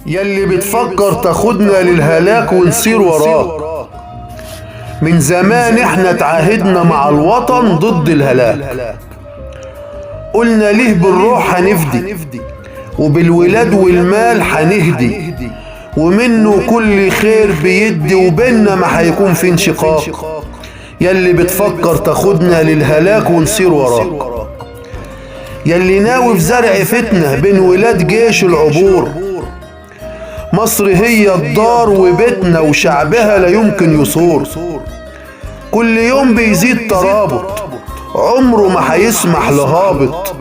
يلي بتفكر تاخدنا للهلاك ونصير وراك. من زمان احنا تعاهدنا مع الوطن ضد الهلاك. قلنا ليه بالروح هنفدي وبالولاد والمال هنهدي، ومنه كل خير بيدي وبيننا ما هيكون في انشقاق. يلي بتفكر تاخدنا للهلاك ونصير وراك. يلي ناوي في زرع فتنة بين ولاد جيش العبور. مصر هي الدار وبيتنا وشعبها لا يمكن يصور. كل يوم بيزيد ترابط، عمره ما هيسمح لهابط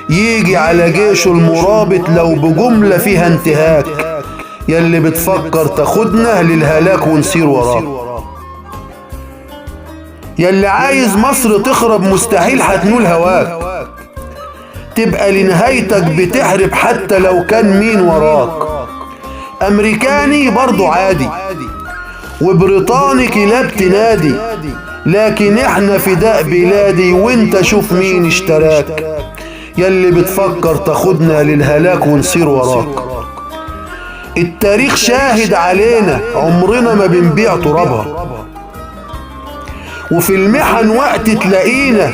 يجي على جيشه المرابط لو بجملة فيها انتهاك. يلي بتفكر تاخدنا للهلاك ونصير وراك. يلي عايز مصر تخرب مستحيل هتنول هواك. تبقى لنهايتك بتحرب حتى لو كان مين وراك. امريكاني برضو عادي وبريطاني كلاب تنادي، لكن احنا فداء بلادي وانت شوف مين اشتراك. يلي بتفكر تاخدنا للهلاك ونصير وراك. التاريخ شاهد علينا عمرنا ما بنبيع ترابها، وفي المحن وقت تلاقينا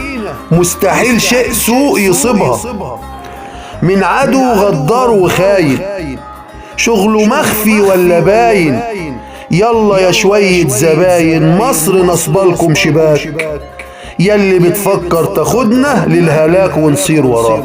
مستحيل شيء سوء يصيبها. من عدو غدار وخاين شغله مخفي ولا باين. يلا يا شوية زباين مصر نصبلكم شباك. يلي بتفكر تاخدنا للهلاك ونصير وراك.